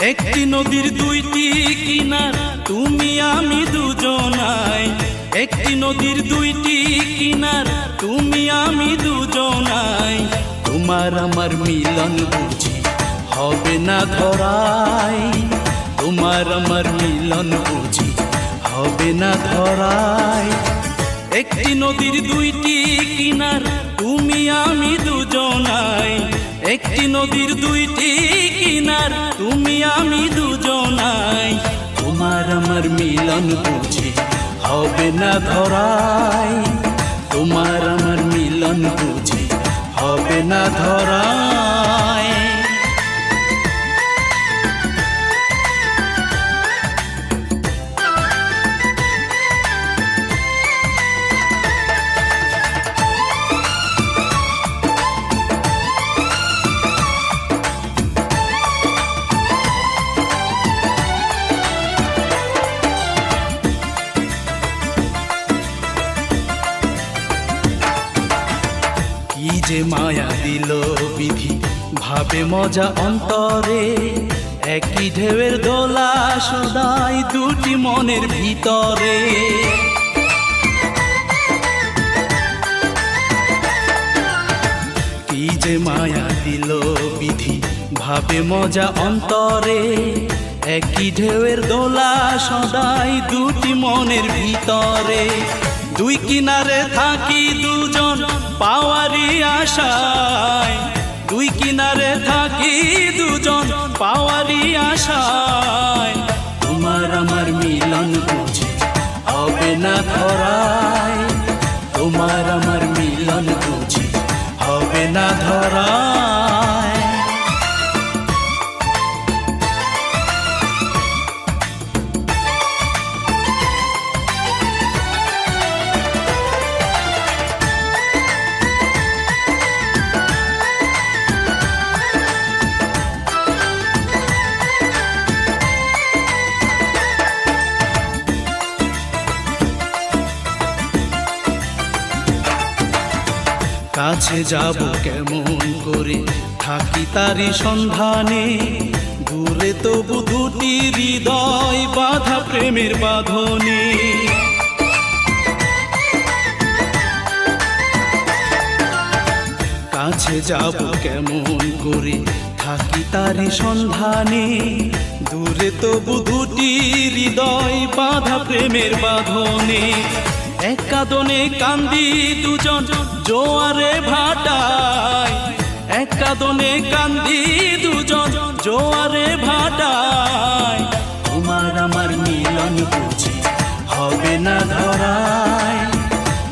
একটি নদীর দুইটি কিনার তুমি আমি দুজনাই, একটি নদীর দুইটি কিনার তুমি আমি দুজনাই। তোমার আমার মিলন বুঝি হবে না ধরাই, তোমার আমার মিলন বুঝি হবে না ধরাই। একটি নদীর দুইটি কিনার তুমি আমি দুজনাই, একটি নদীর দুইটি কিনার তুমি আমি দুজনাই। তোমার আমার মিলন বুঝি হবে না ধরাই, তোমার আমার মিলন বুঝি হবে না ধরাই। কি যে মায়া দিল বিধি ভাবে মজা অন্তরে, একই ঢেউয়ের দোলা সদাই দুটি মনের ভিতরে। কি যে মায়া দিল বিধি ভাবে মজা অন্তরে, একই ঢেউয়ের দোলা সদাই দুটি মনের ভিতরে। দুই কিনারে থাকি দুজন পাওয়ারি আশায়, দুই কিনারে থাকি দুজন পাওয়ারি আশায়। তোমার আমার মিলন বুঝি হবে না ধরাই, তোমার আমার মিলন বুঝি হবে না ধরাই। কাছে যাব কেমন করে থাকি তারি সন্ধানে, দূরে তবু দুটি হৃদয় বাঁধা প্রেমের বাঁধনে। কাছে যাব কেমন করে থাকি তারি সন্ধানে, দূরে তবু দুটি হৃদয় বাঁধা প্রেমের বাঁধনে। এক কাঁদনে কান্দি দুজন জোয়ারে ভাটায়, এক কাঁদনে কান্দি দুজন জোয়ারে ভাটায়। তোমার আমার মিলন বুঝি হবে না ধরাই,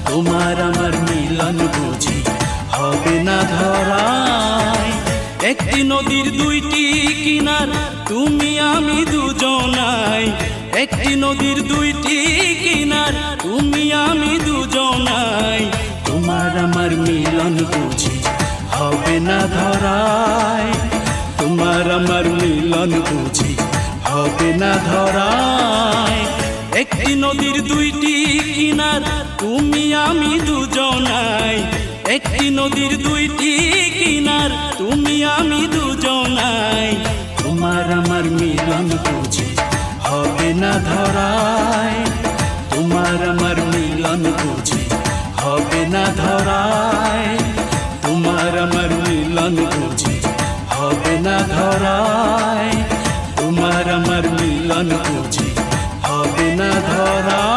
তোমার আমার মিলন বুঝি হবে না ধরাই। একটি নদীর দুইটি কিনার তুমি আমি দুজনাই, একটি নদীর দুইটি কিনার তুমি আমি দুজনাই। তোমার আমার মিলন বুঝি হবে না ধরাই, তোমার আমার মিলন বুঝি হবে না ধরাই। একটি নদীর দুইটি কিনার তুমি আমি দুজনাই, একটি নদীর দুইটি কিনার তুমি আমি দুজনাই। তোমার আমার মিলন বুঝি হবে না ধরাই, তোমার আমার মিলন বুঝি হবে না ধরাই, তোমার আমার মিলন বুঝি হবে না ধরাই, তোমার আমার মিলন বুঝি হবে না ধরাই।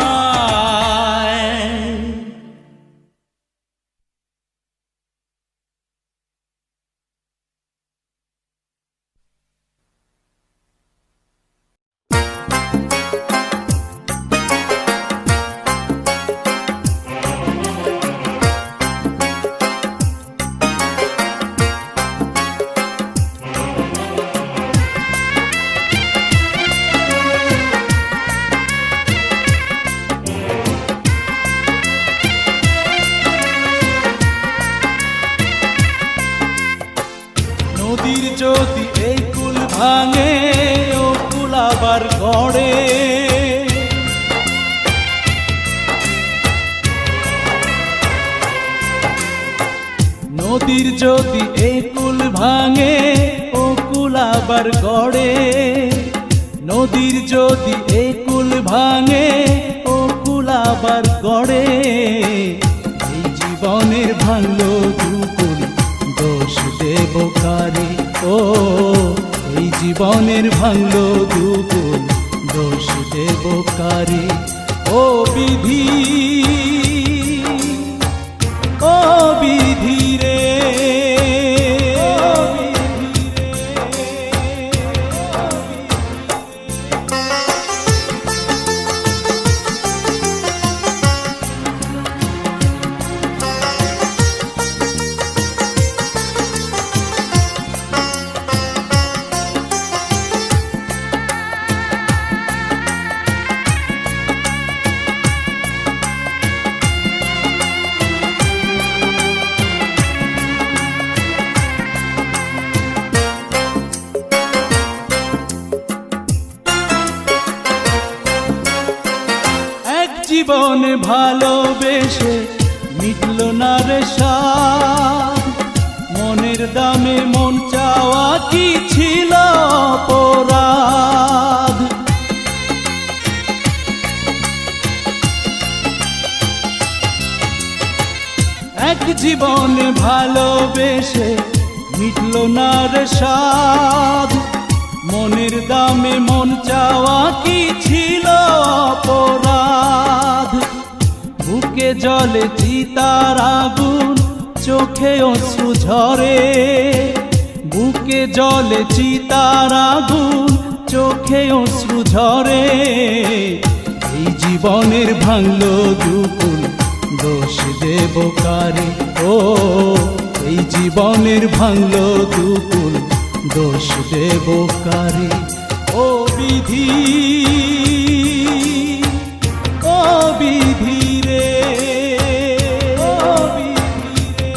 নদীর যদি এই কুল ভাঙে ও কুল আবার গড়ে, নদীর যদি এই কুল ভাঙে ও কুল আবার গড়ে। নদীর যদি এই কুল ভাঙে ও কুল আবার গড়ে, এই জীবনের ভাঙলো দুকুল দোষ দেব কারে। ও এই জীবনের ভাঙলো দুকুল দোষ দেব কারে। ও বিধি, ও বিধি রে, জীবন ভালোবেসে মিটল না রে সাধ, মনের দামে মন চাওয়া কি ছিল অপরাধ। এক জীবন ভালোবেসে মিটল না রে সাধ, মনের দামে মন চাওয়া কি ছিল অপরাধ। বুকে জলে চিতার আগুন, চোখে অশ্রু ঝরে, বুকে জলে চিতার আগুন, চোখে অশ্রু ঝরে। এই জীবনের ভাঙলো দুকুল দোষ দেব কারে। ও এই জীবনের ভাঙলো দুকুল দোষ দেব কারে। ও বিধি, ও বিধি রে, ও বিধি রে।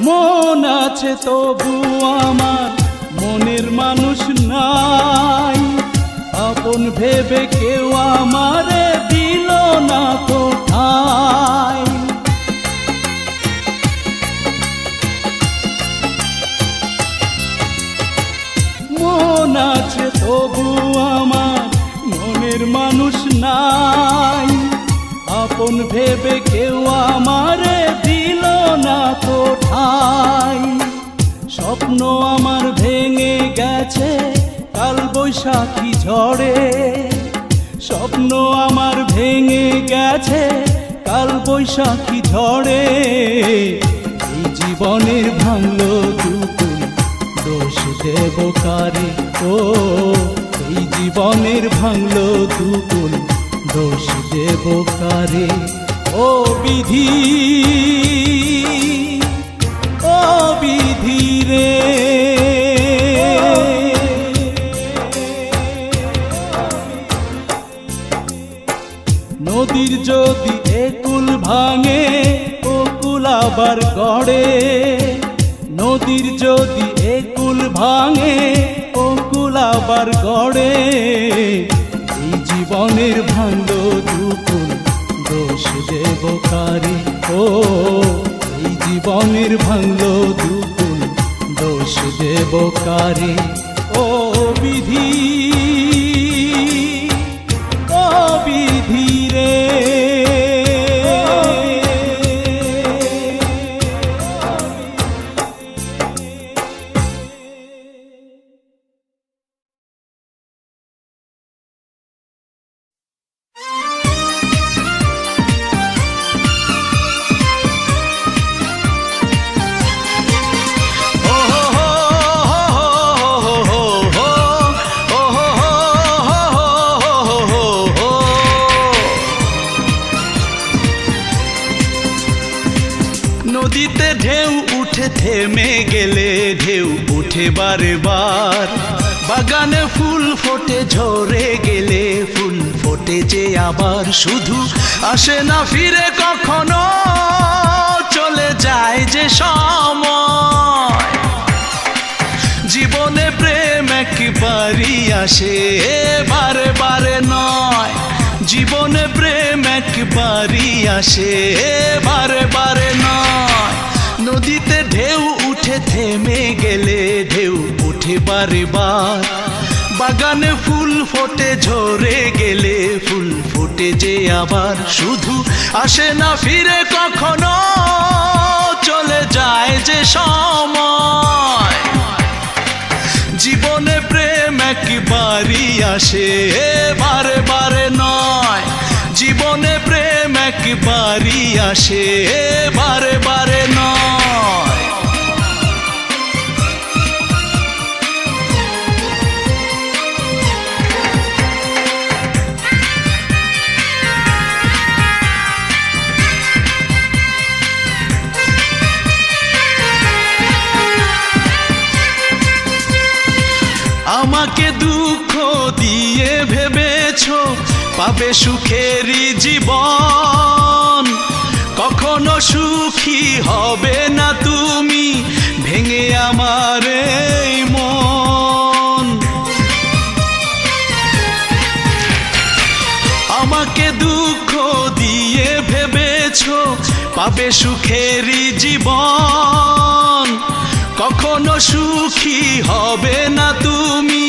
মন আছে তবু আমার মনের মানুষ নাই, আপন ভেবে কেউ আমারে দিল না তো ঠাই। মন আছে তবু আমার মনের মানুষ নাই, আপন ভেবে কেউ আমারে দিল না তো ঠাই। স্বপ্ন আমার ভেঙে গেছে কাল বৈশাখী ঝড়ে, স্বপ্ন আমার ভেঙে গেছে কাল বৈশাখী ঝড়ে। এই জীবনের ভাঙলো দুকুল দোষ দেব কারে। ও এই জীবনের ভাঙলো দুকুল দোষ দেব কারে। ও বিধি, ও বিধি রে, নদীর যদি একুল ভাঙে ও কুল আবার গড়ে, নদীর যদি একুল ভাঙে ও কুল আবার গড়ে। এই জীবনের ভাঙলো দুকুল দোষ দেব কারে। ও এই জীবনের ভাঙলো দুকুল দোষ দেব কারে। ও বিধি, ও বিধি রে। নদীতে ঢেউ উঠে থেমে গেলে ঢেউ উঠে বারে বার, বাগানে ফুল ফোটে ঝরে গেলে ফুল ফোটে যে আবার, শুধু আসে না ফিরে কখনো, চলে যায় যে সময়। জীবনে প্রেম একবারই আসে, বারে বারে নয়। জীবনে প্রেম একবারই আসে, বারে বারে নয়। নদীতে ঢেউ উঠে থেমে গেলে ঢেউ উঠে বারে বার, বাগানে ফুল ফোটে ঝরে গেলে ফুল ফোটে যে আবার, শুধু আসে না ফিরে কখনো, চলে যায় যে সময়। জীবনে প্রেম একবারই আসে, বারে বারে নয়। জীবনে প্রেম একবারই আসে, বারে বারে নয়। আমাকে দুঃখ দিয়ে ভেবেছো পাবে সুখেরই জীবন, কখনো সুখী হবে না তুমি ভেঙে আমার এই মন। আমাকে দুঃখ দিয়ে ভেবেছো পাবে সুখেরই জীবন, কখনো সুখী হবে না তুমি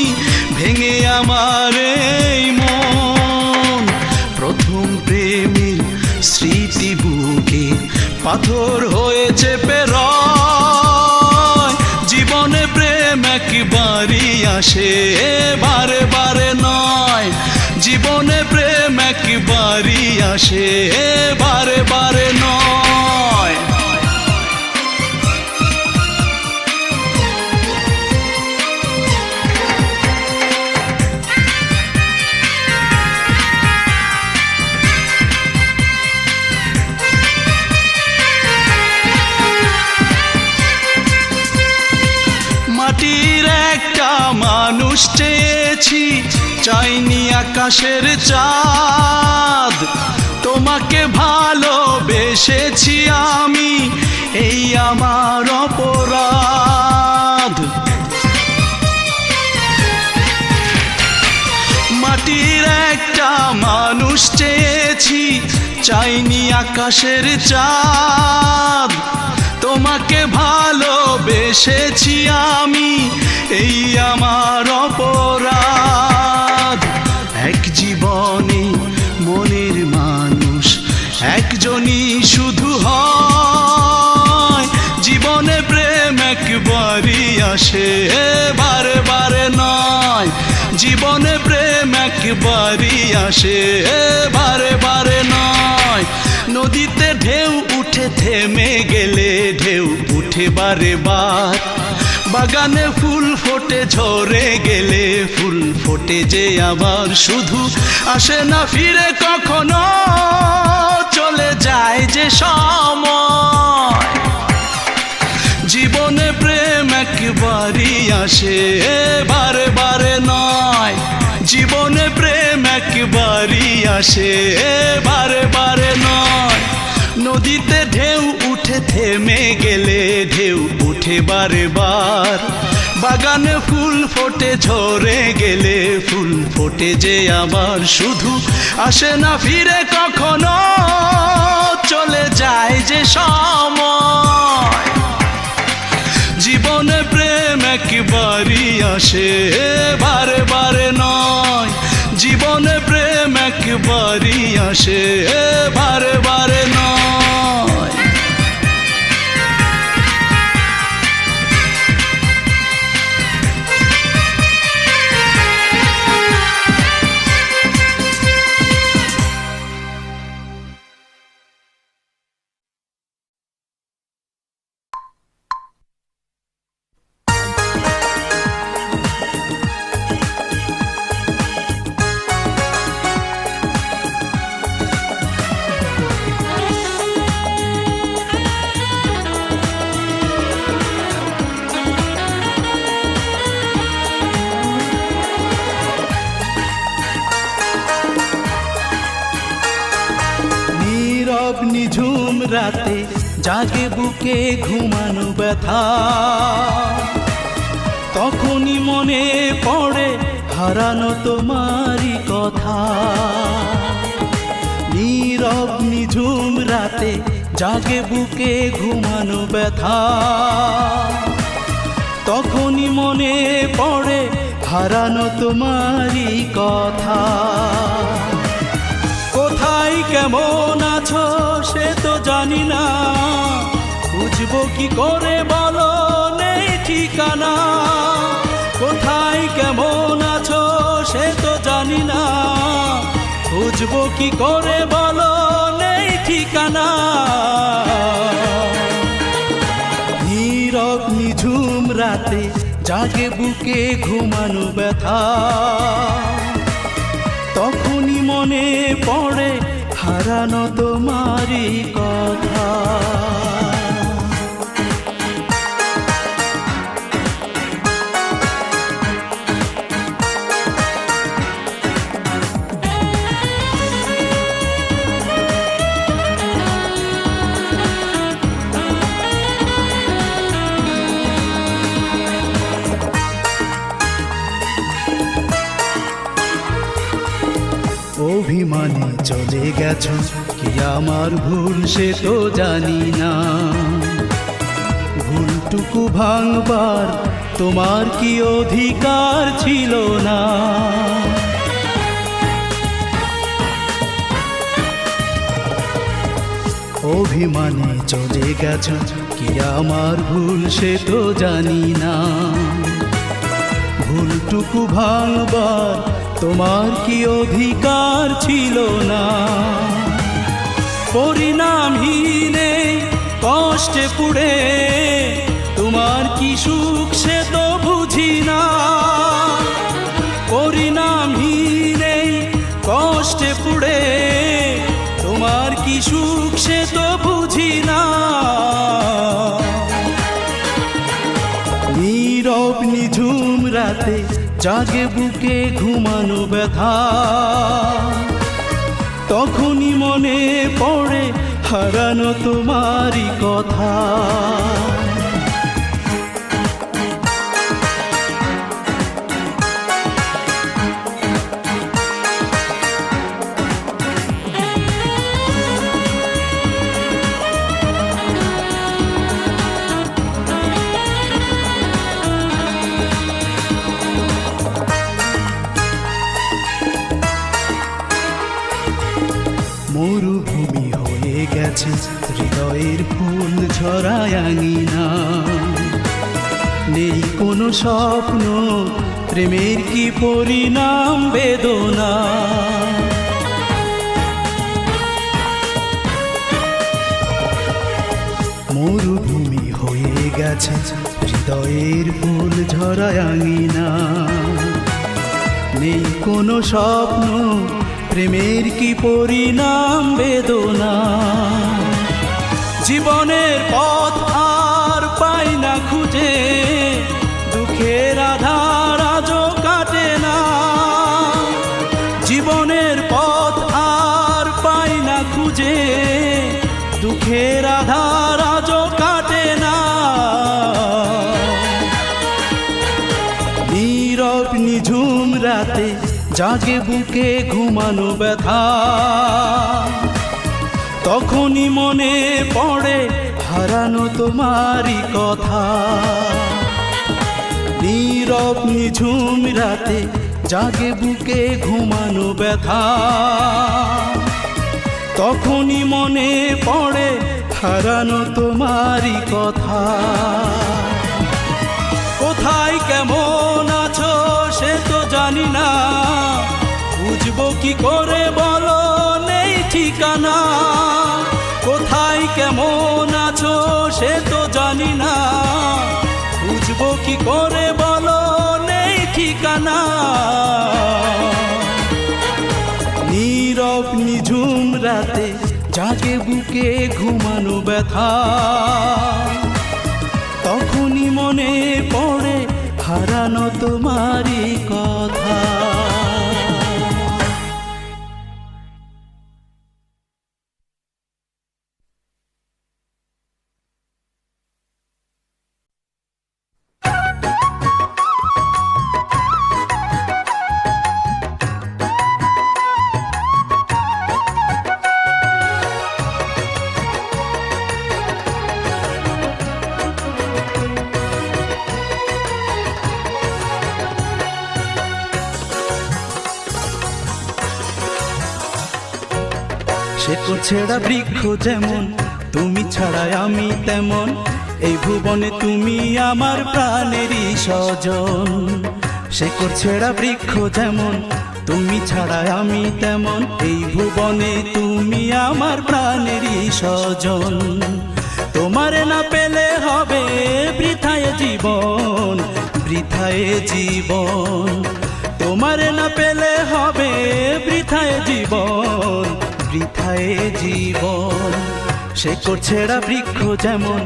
ভেঙে আমার এই মন। প্রথম প্রেমের স্মৃতি বুকে পাথর হয়েছে পেরয়, জীবনে প্রেম একবারই আসে, বারে বারে নয়। জীবনে প্রেম একবারই আসে, বারে বারে নয়। মাটির একটা মানুষ চেয়েছি, চাইনি আকাশের চাঁদ। তোমাকে ভালোবেসেছি আমি, এই আমার অপরাধ। মাটির একটা মানুষ চেয়েছি, চাইনি আকাশের চাঁদ। তোমাকে ভালোবেসেছি আমি, এই আমার অপরাধ। এক জীবনে মনের মানুষ একজনই শুধু হয়, জীবনে প্রেম একবারই আসে, বারে বারে নয়। জীবনে প্রেম একবারই আসে, বারে বারে নয়। নদীতে ঢেউ উঠে থেমে গেলে ঢেউ উঠে বারে বার, বাগানে ফুল ফোটে ঝরে গেলে ফুল ফোটে যে আবার, শুধু আসে না ফিরে কখনো, চলে যায় যে সময়। জীবনে প্রেম একবারই আসে, বারে বারে নয়। জীবনে প্রেম একবারই আসে, বারে বারে নয়। নদীতে ঢেউ উঠে থেমে গেলে ঢেউ উঠে বারে বার, বাগানে ফুল ফোটে ঝরে গেলে ফুল ফোটে যে আবার, শুধু আসে না ফিরে কখনো, চলে যায় যে সময়। জীবনে প্রেম একবারই আসে, বারে বারে নয়। জীবনে প্রেম একবারই আসে, বারে বারে নয়। রাতে জাগে বুকে ঘুমানো ব্যথা, তখনই মনে পড়ে হারানো তোমারই কথা। নীরব নিঝুম রাতে জাগে বুকে ঘুমানো ব্যথা, তখনই মনে পড়ে হারানো তোমারই কথা। কোথায় কেমন আছো সে তো জানি না, বুঝবো কি করে বলো নেই ঠিকানা। কোথায় কেমন আছো সে তো জানি না, বুঝবো কি করে বলো নেই ঠিকানা। নীরব নিঝুম রাতে জাগে বুকে ঘুমানো ব্যথা, তখনই মনে পড়ে হারানো তোমারই কথা। অভিমানে চলে গেছো কি আমার ভুল সে তো জানি না, ভুলটুকু ভাঙবার তোমার কি অধিকার ছিল না। অভিমানে চলে গেছো কি আমার ভুল সে তো জানি না, ভুলটুকু ভাঙবার তোমার কি অধিকার ছিল না। পরিণামহীনে কষ্টে পুড়ে তোমার কি সুখ সে তো বুঝি না। পরিণামহীনে কষ্টে পুড়ে তোমার কি সুখ সে তো বুঝি না। নীরব নিঝুম রাতে জাগে বুকে ঘুমানো ব্যথা, তখনই মনে পড়ে হারানো তোমারই কথা। মরুভূমি হয়ে গেছে হৃদয়ের ফুল ঝরায় আঙিনা, নেই কোনো স্বপ্ন প্রেমের কি পরিণাম বেদনা। মরুভূমি হয়ে গেছে হৃদয়ের ফুল ঝরায় আঙিনা, নেই কোনো স্বপ্ন প্রেমের কি পরিণাম বেদনা। জীবনের পথ আর পাই না খুঁজে, দুঃখের আধার আজও কাটে না। জীবনের পথ আর পাই না খুঁজে, দুঃখের আধার আজও কাটে না। নীরব নিঝুম রাতে জাগে বুকে ঘুমানো ব্যথা, তখনই মনে পড়ে হারানো তোমারই কথা। নীরব নিঝুম রাতে জাগে বুকে ঘুমানো ব্যথা, তখনই মনে পড়ে হারানো তোমারই কথা। কোথায় কেমন আছো সে তো জানি না, বুঝবো কি করে বলো নেই ঠিকানা। কোথায় কেমন আছো সে তো জানি না, বুঝবো কি করে বলো নেই ঠিকানা। নীরব নিঝুম রাতে জাগে বুকে ঘুমানো ব্যথা, তখনই মনে পড়ে হারানো তোমারই কথা। শেকড় ছেঁড়া বৃক্ষ যেমন, তুমি ছাড়াই আমি তেমন, এই ভুবনে তুমি আমার প্রাণেরই স্বজন। শেকড় ছেঁড়া বৃক্ষ যেমন, তুমি ছাড়াই আমি তেমন, এই ভুবনে তুমি আমার প্রাণেরই স্বজন। তোমারে না পেলে হবে বৃথায় জীবন, বৃথায় জীবন। তোমারে না পেলে হবে বৃথায় জীবন, বৃথায় জীবন। শেকড় ছেঁড়া বৃক্ষ যেমন,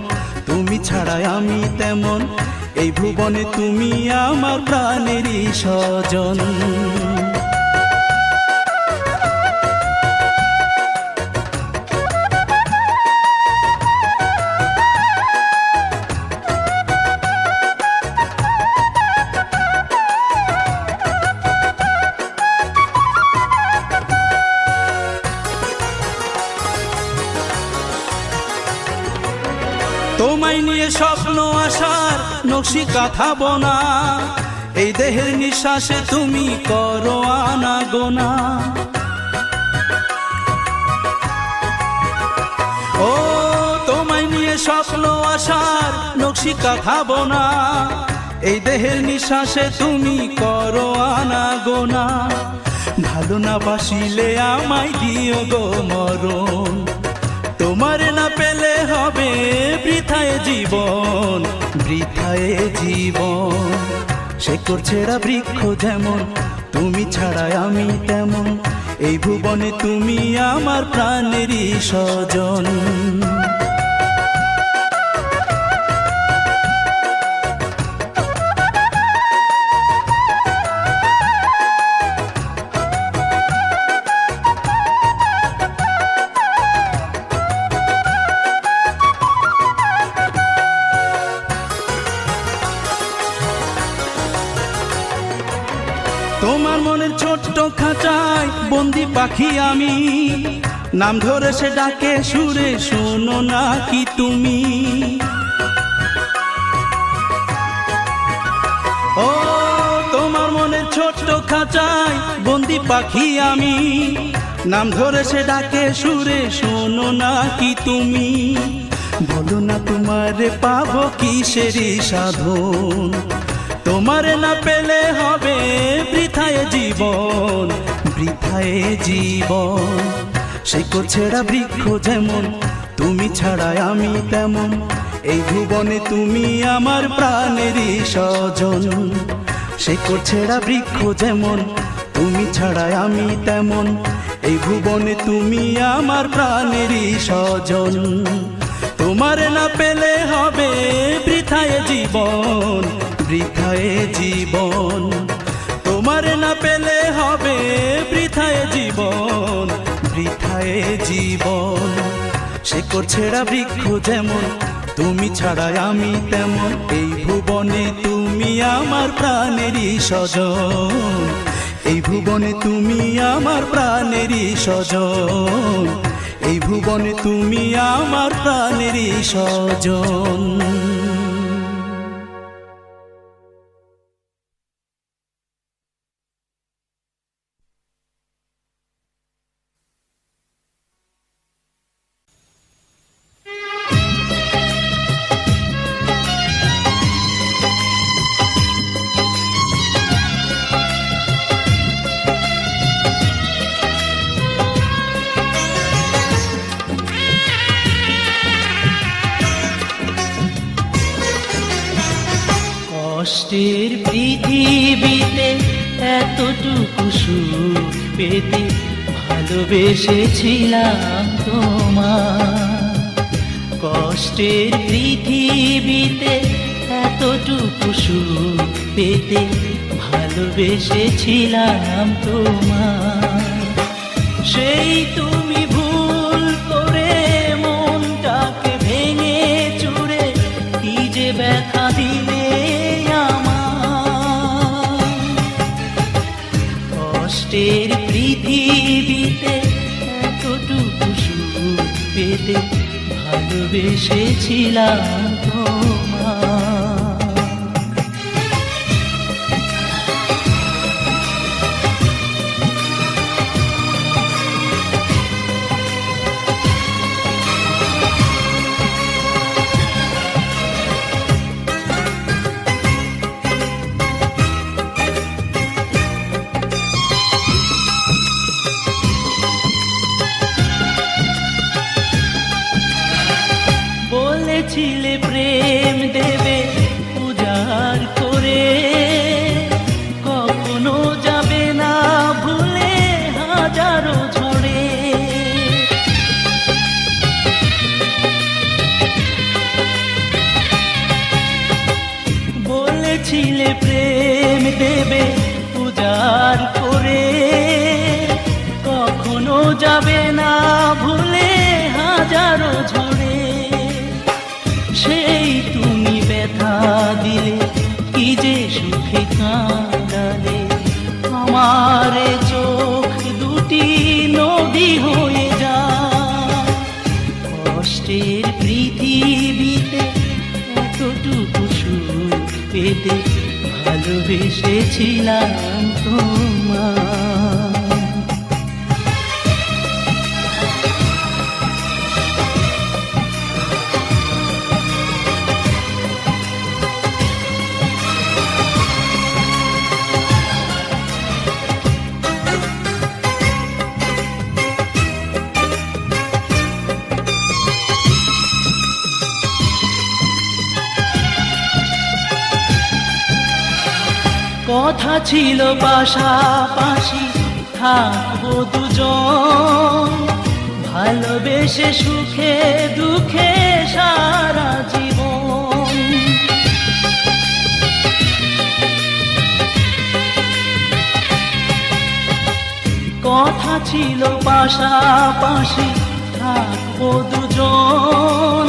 তুমি ছাড়াই আমি তেমন, এই ভুবনে তুমি আমার প্রাণেরই স্বজন। তোমায় নিয়ে স্বপ্ন আসার নকশি কাঁথাবো না, এই দেহের নিঃশ্বাসে তুমি করো আনাগোনা। ও তোমায় নিয়ে স্বপ্ন আসার নকশি কাঁথাবো না, এই দেহের নিঃশ্বাসে তুমি করো আনাগোনা। ভালো না বাসিলে আমায় দিও গো মরণ, তোমারে না পেলে হবে বৃথায় জীবন, বৃথায় জীবন। শেকড় ছেঁড়া বৃক্ষ যেমন, তুমি ছাড়াই আমি তেমন, এই ভুবনে তুমি আমার প্রাণেরই স্বজন। তোমার মনের ছোট্ট খাঁচায় বন্দি পাখি আমি, নাম ধরে সে ডাকে সুরে, শোনো না কি তুমি? ও তোমার মনের ছোট্ট খাঁচায় বন্দি পাখি আমি, নাম ধরে সে ডাকে সুরে, শোনো না কি তুমি? বলো না তোমারে পাবো কিসেরই সাধন, তোমারে না পেলে হবে বৃথায় জীবন, বৃথায় জীবন। শেকড় ছেঁড়া বৃক্ষ যেমন, তুমি ছাড়াই আমি তেমন, এই ভুবনে তুমি আমার প্রাণেরই স্বজন। শেকড় ছেঁড়া বৃক্ষ যেমন, তুমি ছাড়াই আমি তেমন, এই ভুবনে তুমি আমার প্রাণেরই স্বজন। তোমারে না পেলে হবে বৃথায় জীবন, বৃথায় জীবন। তোমারে না পেলে হবে বৃথায় জীবন, বৃথায় জীবন। শেকড় ছেঁড়া বৃক্ষ যেমন, তুমি ছাড়াই আমি তেমন, এই ভুবনে তুমি আমার প্রাণেরই স্বজন, এই ভুবনে তুমি আমার প্রাণেরই স্বজন, এই ভুবনে তুমি আমার প্রাণেরই স্বজন। কষ্টের পৃথিবীতে এতটুকু সুখ পেতে ভালোবেসেছিলাম তোমার। কষ্টের পৃথিবীতে এতটুকু সুখ পেতে ভালোবেসেছিলাম তোমার। সেই তুমি ভুল করে মনটাকে ভেঙে চুরে কি যে ব্যথা দিলে কষ্টের পৃথিবীতে এতটুকু সুখ পেতে ভালোবেসেছিলাম তোমার। প্রেম দেবে উজাড় করে, কখনো যাবে না ভুলে হাজারো ঝড়ে। বলেছিলে প্রেম দেবে উজাড় করে, কখনো যাবে না ভুলে হাজারো ঝড়ে। সেই তুমি ব্যথা দিলে, কি যে সুখে কাঁদালে, আমার চোখ দুটি নদী হয়ে যায়। কষ্টের পৃথিবীতে এতটুকু সুখ পেতে ভালোবেসেছিলাম তোমায়। কথা ছিল পাশাপাশি থাকবো দুজন, ভালোবেসে সুখে দুঃখে সারা জীবন। কথা ছিল পাশাপাশি থাকবো দুজন,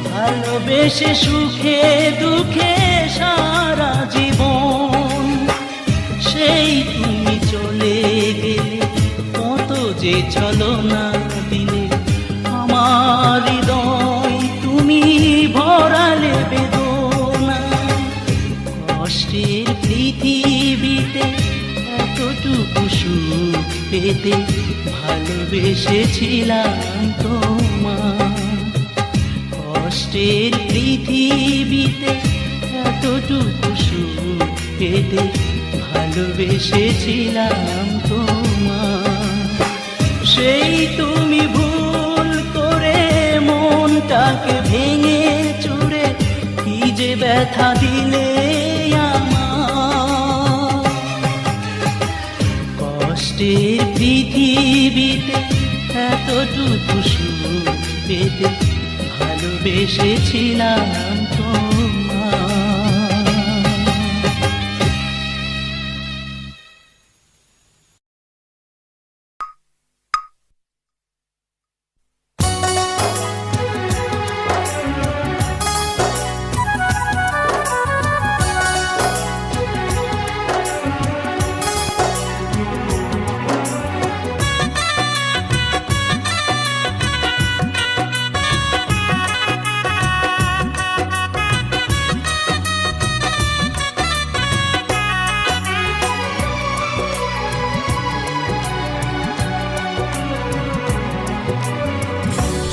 ভালোবেসে সুখে দুঃখে সারা জীবন। সেই তুমি চলে গেলে, কত যে ছলনা দিলে, আমার হৃদয় তুমি ভরালে বেদনা। কষ্টের পৃথিবীতে এতটুকু সুখ পেতে ভালোবেসেছিলাম তোমায়। কষ্টের পৃথিবীতে এতটুকু সুখ পেতে ভালোবেসেছিলাম তোমায়। সেই তুমি ভুল করে মনটাকে ভেঙে চুরে, কি যে ব্যথা দিলে আমার। কষ্টের পৃথিবীতে এতটুকু সুখ পেতে ভালোবেসেছিলাম তোমায়।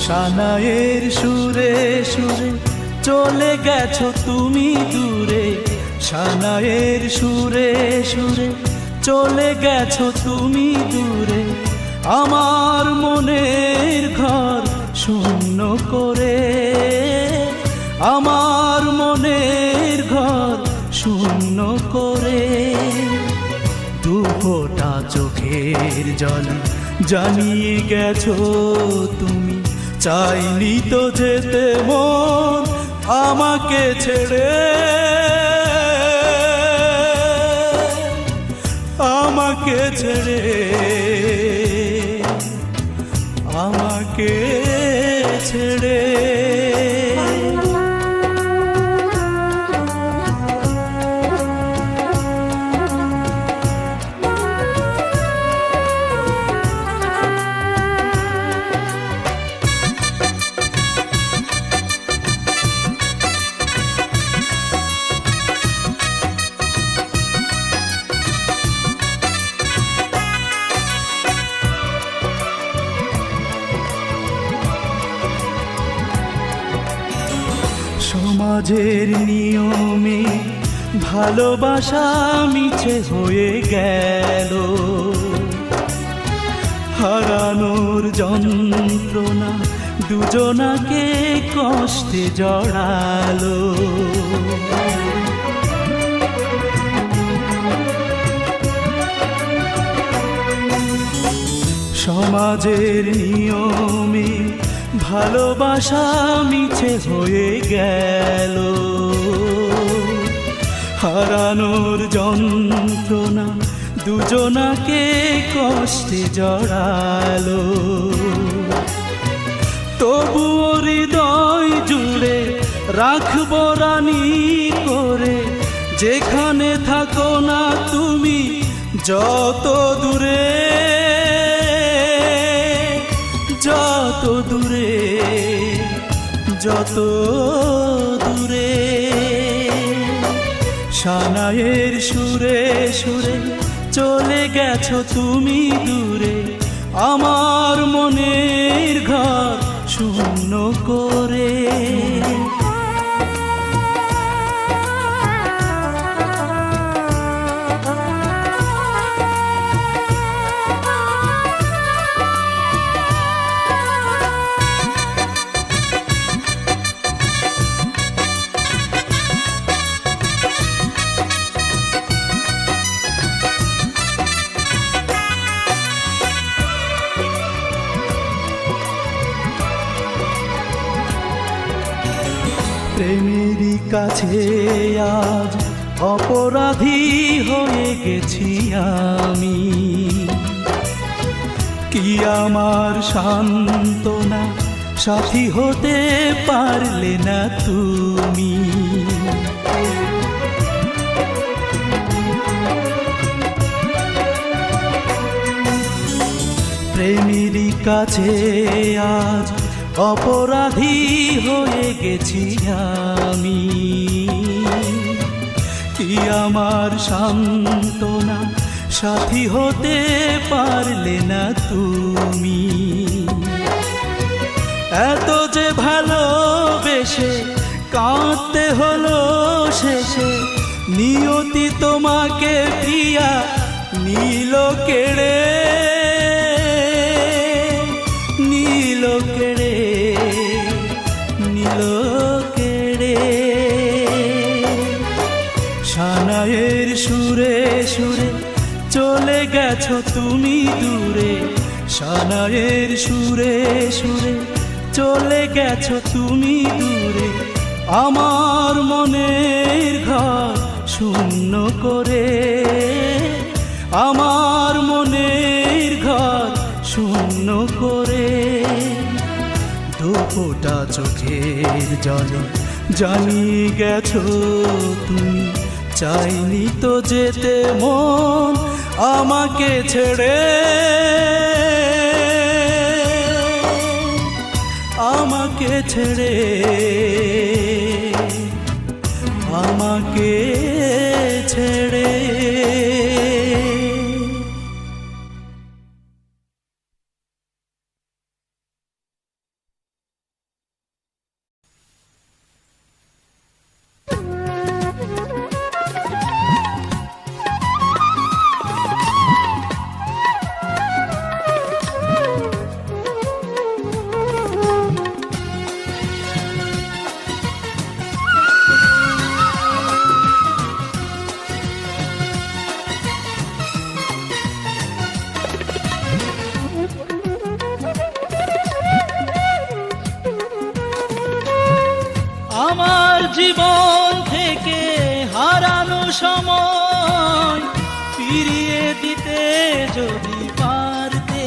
সানায়ের সুরে সুরে চলে গেছো তুমি দূরে, সানায়ের সুরে সুরে চলে গেছো তুমি দূরে। আমার মনের ঘর শূন্য করে, আমার মনের ঘর শূন্য করে। দু ফোঁটা চোখের জল জানিয়ে গেছো তুমি, চাইনি তো যেতে মন আমাকে ছেড়ে, আমাকে ছেড়ে, আমাকে ছেড়ে। সমাজের নিয়মে ভালোবাসা মিছে হয়ে গেল, হারানোর যন্ত্রণা দুজনাকে কষ্টে জড়ালো। সমাজের নিয়মে ভালোবাসা মিছে হয়ে গেল, হারানোর যন্ত্রণা দুজনাকে কষ্টে জড়ালো। তবুও হৃদয় জুড়ে রাখবো রানী করে, যেখানে থাকো না তুমি যত দূরে, যত দূরে, যত দূরে। সানাইয়ের সুরে সুরে চলে গেছো তুমি দূরে, আমার মনের ঘর শূন্য করে। প্রেমেরই কাছে আজ অপরাধী হয়ে গেছি আমি, কি আমার সান্ত্বনা সাথী হতে পারলে না তুমি। প্রেমেরই কাছে আজ অপরাধী হয়ে গেছি আমি, কি আমার সান্ত্বনা সাথী হতে পারলে না তুমি। এত যে ভালোবেসে কাঁদতে হলো শেষে, নিয়তি তোমাকে প্রিয়া নীল কেড়ে, নীল কেড়ে, নীল কেড়ে। সানাইয়ের সুরে সুরে চলে গেছো তুমি দূরে, সানাইয়ের সুরে সুরে চলে গেছো তুমি দূরে, আমার মনের ঘর শূন্য করে, আমার মনের ঘর শূন্য করে। দুফোঁটা চোখের জলে জানিয়ে গেছো তুমি, চাইনি তো যেতে মন আমাকে ছেড়ে, আমাকে ছেড়ে, আমাকে ছেড়ে। আমার জীবন থেকে হারানো সময় ফিরিয়ে দিতে যদি পারতে,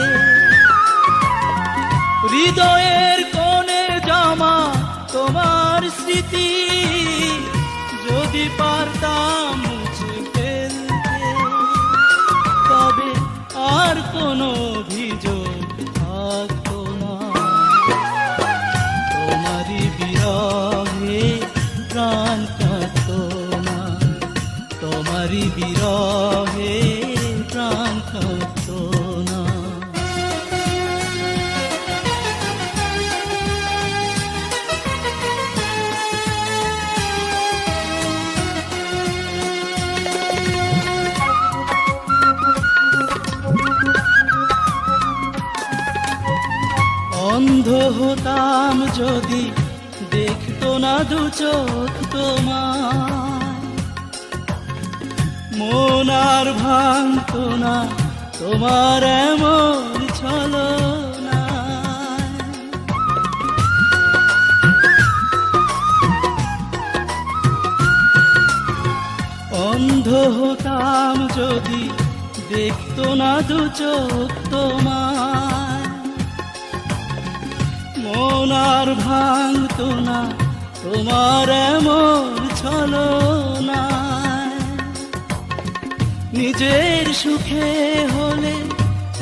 হৃদয়ের কোণে জমা তোমার স্মৃতি যদি পারতাম মুছে ফেলতে, তবে আর কোনো অভিযোগ থাকতো না। তোমারই বিরহে প্রাণ কাঁদতো না, তোমারই বিরহে প্রাণ কাঁদতো না। অন্ধ হতাম যদি দেখতো না দু চোখ তোমার, মন আর ভাঙতো না তোমার এমন ছলনা। অন্ধ হতাম যদি দেখতো না দু চোখ তোমার, মন আর ভাঙতো না তোমার এমন ছলনা। নিজের সুখে হলে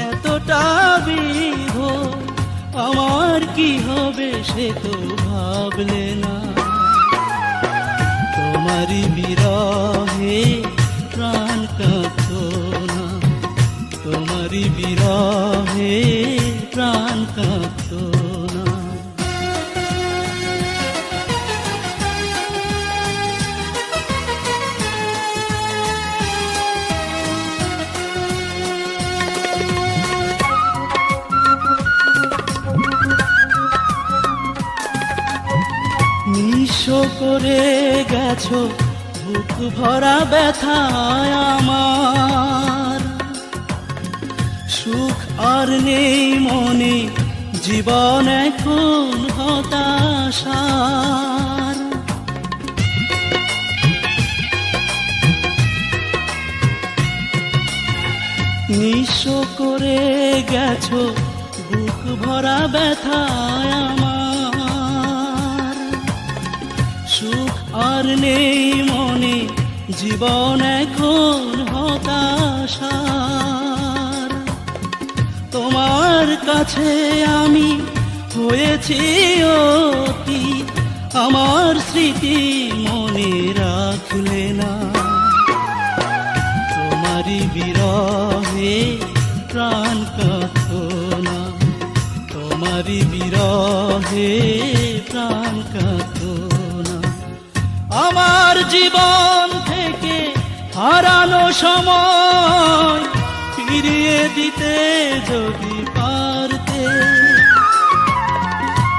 এতটা বিভোর, আমার কি হবে সে তো ভাবলে না। তোমারই বিরহে প্রাণ কাঁদতো না, তোমারই বিরহে প্রাণ কাঁদতো না। নিঃস্ব করে গেছো বুক ভরা ব্যথায় আমার, সুখ আর নেই মনে জীবন এখন হতাশার। নিঃস্ব করে গেছো বুক ভরা ব্যথায় আমার, সুখ আর নেই মনে জীবন এখন হতাশার। তোমার কাছে আমি হয়েছি অতীত, আমার স্মৃতি মনে রাখলে না। তোমারই বিরহে প্রাণ কাঁদতো না, তোমারই বিরহে প্রাণ কাঁদতো না। আমার জীবন থেকে হারানো সময় ফিরিয়ে দিতে যদি পারতে,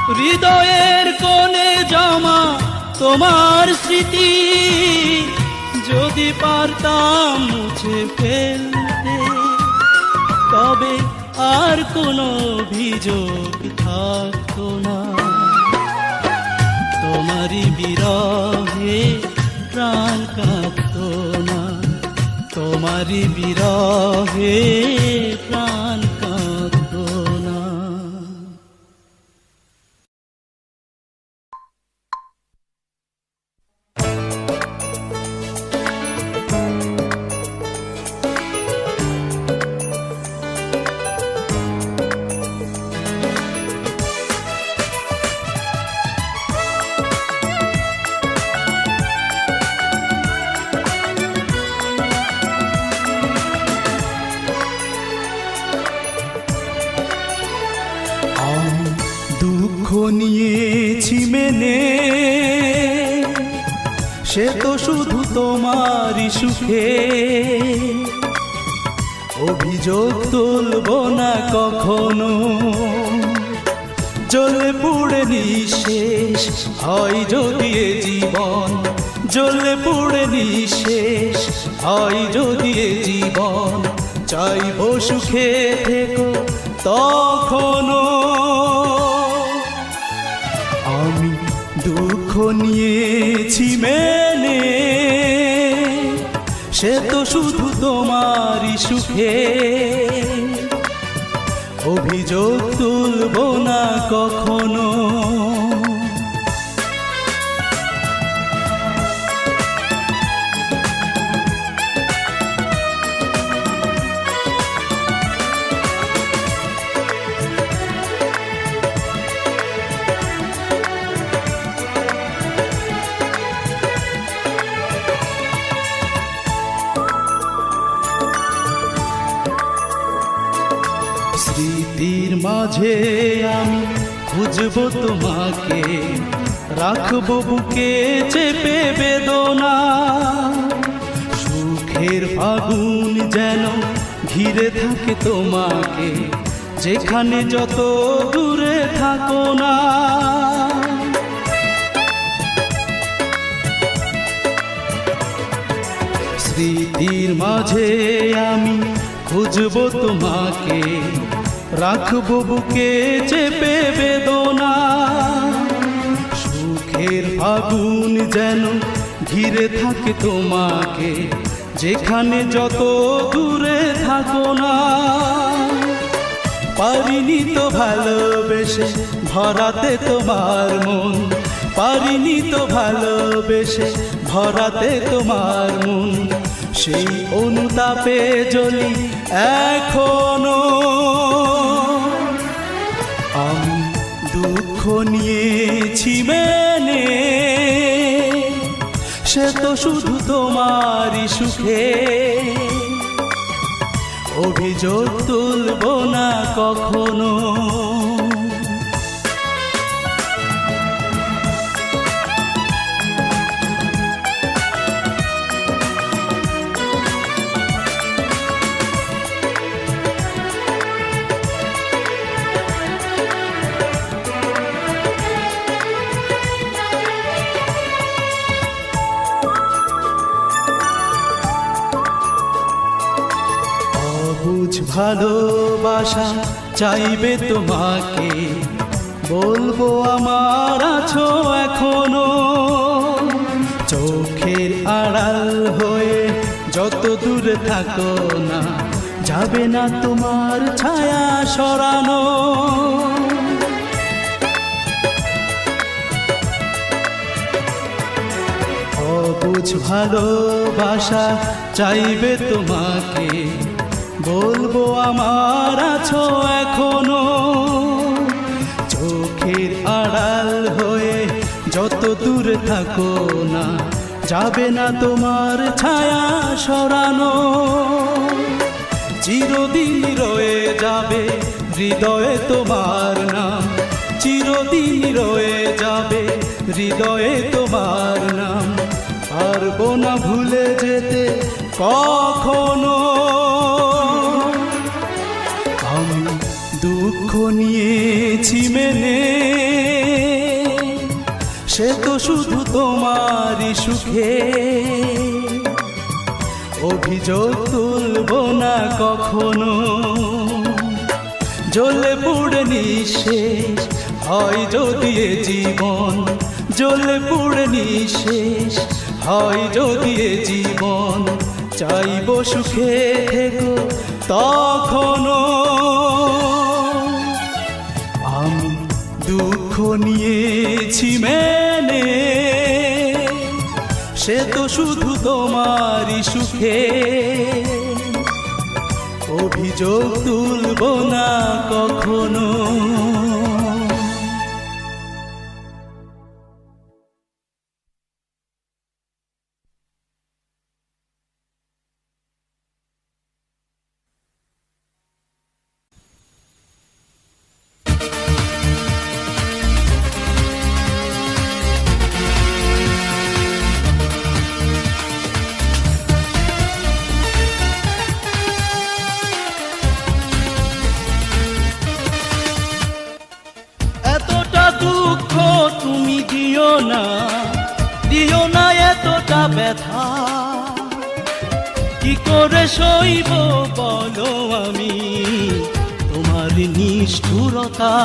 হৃদয়ের কোণে জমা তোমার স্মৃতি যদি পারতাম মুছে ফেলতে, তবে আর কোনো অভিযোগ থাকতো না। তোমারই বিরহে প্রাণ কাঁদতো না, তোমারই বিরহে প্রাণ কাঁদতো না। দুঃখ নিয়েছি মেনে, সে তো শুধু তোমারই সুখে, অভিযোগ তুলব না কখনো। জ্বলে পুড়ে নিঃশেষ হয় যদি এ জীবন, জ্বলে পুড়ে নিঃশেষ হয় যদি এ জীবন, চাইব সুখে থেকো তখনো। আমি দুঃখ নিয়েছি মেনে, সে তো শুধু তোমারই সুখে, অভিযোগ তুলব না কখনো। স্মৃতির মাঝে আমি খুঁজব তোমাকে, রাখবো বুকে চেপে বেদনা। সুখের ফাগুন যেন ঘিরে থাকে তোমাকে, যেখানে যত দূরে থাকো না। স্মৃতির মাঝে আমি খুঁজবো তোমাকে, রাখবো বুকে চেপে বেদনা। সুখের আগুন যেন ঘিরে থাকে তোমাকে, যেখানে যত দূরে থাকো না। পারিনি তো ভালোবেসে ভরাতে তোমার মন, পারিনি তো ভালোবেসে ভরাতে তোমার মন। সেই অনুতাপে জ্বলি এখনো, আমি দুঃখ নিয়েছি মেনে, সে তো শুধু তোমারই সুখে। অভিযোগ তুলব না কখনো। অবুঝ ভালোবাসা চাইবে তোমাকে, বলবো আমার আছো এখনো। চোখের আড়াল হয়ে যত দূরে থাকো না, যাবে না তোমার ছায়া সরানো। অবুঝ ভালোবাসা চাইবে তোমাকে, বলবো আমার আছো এখনো। চোখের আড়াল হয়ে যত দূরে থাকো না, যাবে না তোমার ছায়া সরানো। চিরদিন রয়ে যাবে হৃদয়ে তোমার নাম, চিরদিন রয়ে যাবে হৃদয়ে তোমার নাম। পারবো না ভুলে যেতে কখনো। আমি দুঃখ নিয়েছি মেনে, সে তো শুধু তোমারই সুখে। অভিযোগ তুলব না কখনো। জ্বলে পুড়ে নিঃশেষ হয় যদি এ জীবন, জ্বলে পুড়ে নিঃশেষ হয় যদি এ জীবন। চাইব সুখে থেকো তখনো। আমি দুঃখ নিয়েছি মেনে, সে তো শুধু তোমারই সুখে। অভিযোগ তুলব না কখনো। তুমি দিও না এতটা ব্যথা, কি করে সইব বলো আমি তোমার নিষ্ঠুরতা।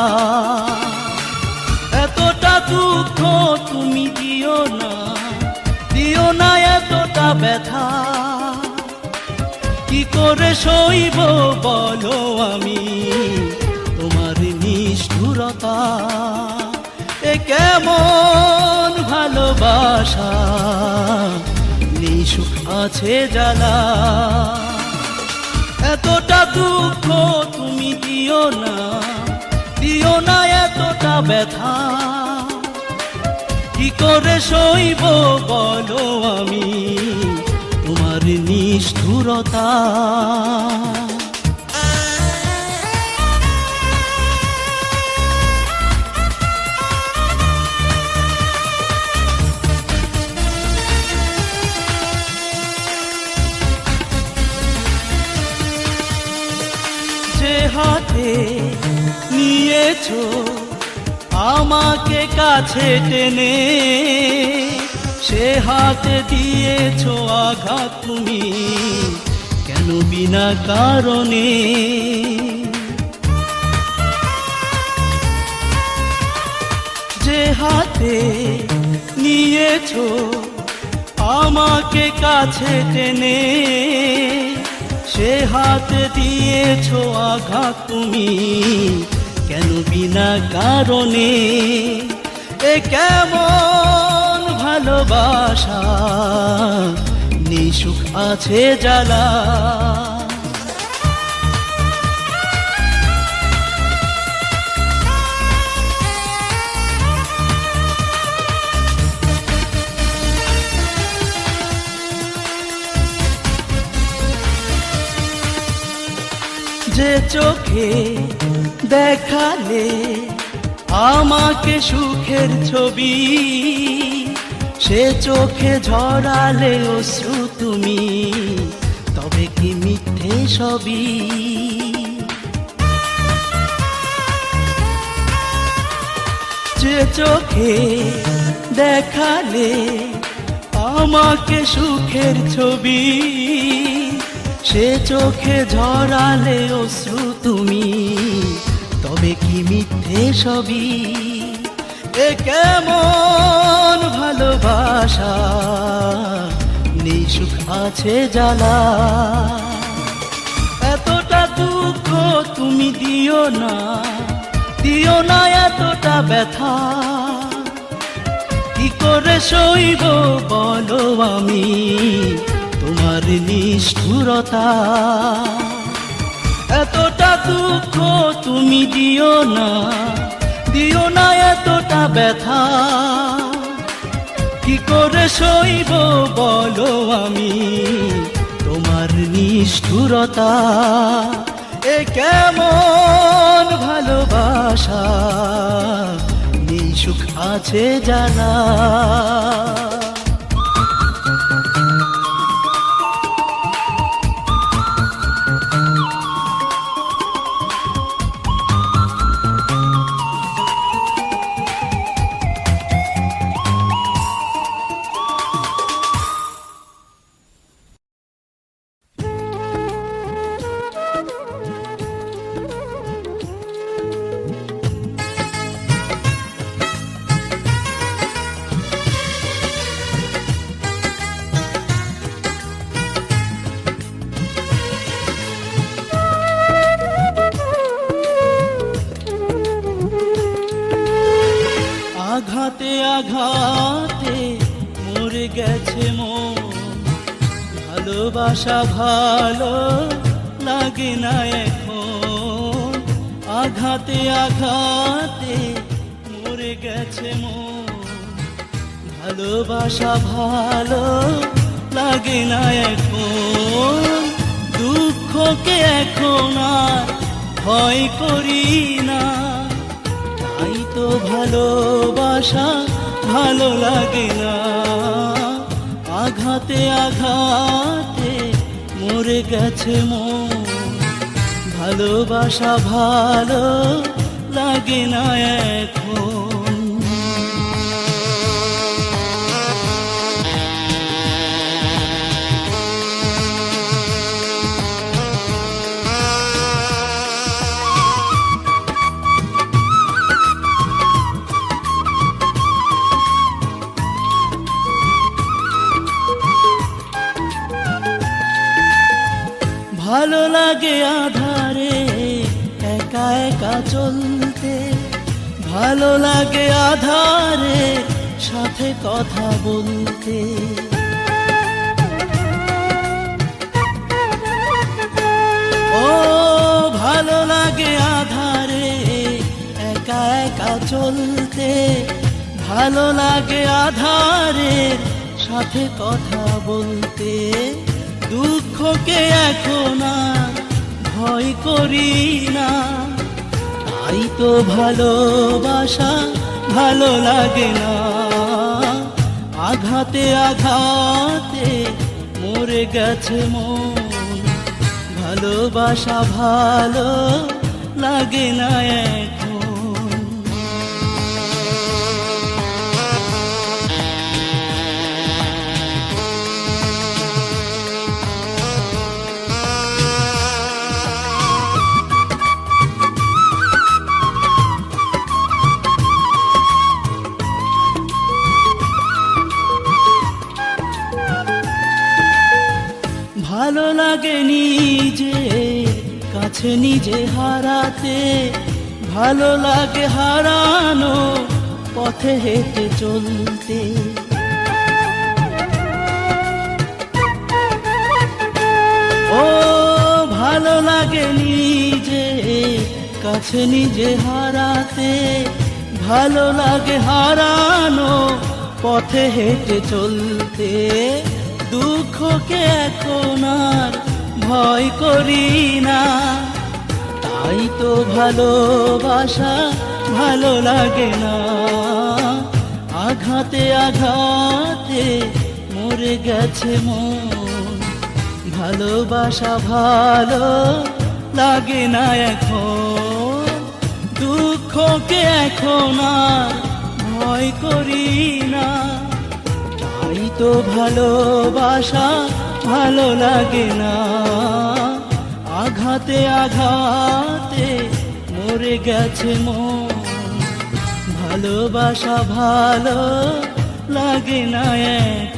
এতটা দুঃখ তুমি দিও না এতটা ব্যথা, কি করে সইব বলো আমি তোমার নিষ্ঠুরতা। এ কেমন ভালোবাসা, নিঃসুখ আছে জ্বালা। এতটা দুঃখ তুমি দিও না এতটা ব্যথা, কি করে সইব বলো আমি তোমার নিষ্ঠুরতা। হাতে নিয়েছো আমাকে কাছে টেনে, সে হাতে দিয়েছো আঘাত তুমি কেন বিনা কারণে। যে হাতে নিয়েছো আমাকে কাছে টেনে, সে হাতে দিয়েছো আঘাত তুমি কেন বিনা কারণে। এ কেমন ভালোবাসা, নিঃসুখ আছে জ্বালা। যে চোখে দেখালে আমাকে সুখের ছবি, সে চোখে ঝরালে অশ্রু তুমি তবে কি মিথ্যে সবই। যে চোখে দেখালে আমাকে সুখের ছবি, সে চোখে ঝরালে অশ্রু তুমি তবে কি মিথ্যে সবই। এ কেমন ভালোবাসা, নিঃসুখ আছে জ্বালা। এতটা দুঃখ তুমি দিও না, দিও না এতটা ব্যথা। কি করে সইব বলো আমি তোমার নিষ্ঠুরতা। এতটা দুঃখ তুমি দিও না, দিও না এতটা ব্যথা। কি করে সইব বলো আমি তোমার নিষ্ঠুরতা। এ কেমন ভালোবাসা, নিঃসুখ আছে জ্বালা। আঘাতে আঘাতে মরে গেছে মন, ভালোবাসা ভালো লাগে না এখন। আঘাতে আঘাতে মরে গেছে মন, ভালোবাসা ভালো লাগে না এখন। দুঃখকে এখন আর ভয় করি না, তাই তো ভালোবাসা ভালো লাগে না। আঘাতে আঘাতে মরে গেছে মন, ভালোবাসা ভালো লাগে না এখন। ভালো লাগে আধারে একা একা চলতে, ভালো লাগে আধারে সাথে কথা বলতে। ও ভালো লাগে আধারে একা একা চলতে, ভালো লাগে আধারে সাথে কথা বলতে। দুঃখকে এখন আর ভয় করি না, তাই তো ভালোবাসা ভালো লাগে না। আঘাতে আঘাতে মরে গেছে মন, ভালোবাসা ভালো লাগে না এখন। ভালো লাগেনি যে কাছে নিজে হারাতে, ভালো লাগে হারানো পথে হেঁটে চলতে। ও ভালো লাগেনি যে কাছে নিজে হারাতে, ভালো লাগে হারানো পথে হেঁটে চলতে। দুঃখকে এখন আর ভয় করি না, তাই তো ভালোবাসা ভালো লাগে না। আঘাতে আঘাতে মরে গেছে মন, ভালোবাসা ভালো লাগে না এখন। দুঃখকে এখন আর ভয় করি না, তাই তো ভালোবাসা ভালো লাগে না। আঘাতে আঘাতে মরে গেছে মন, ভালোবাসা ভালো লাগে না এখন।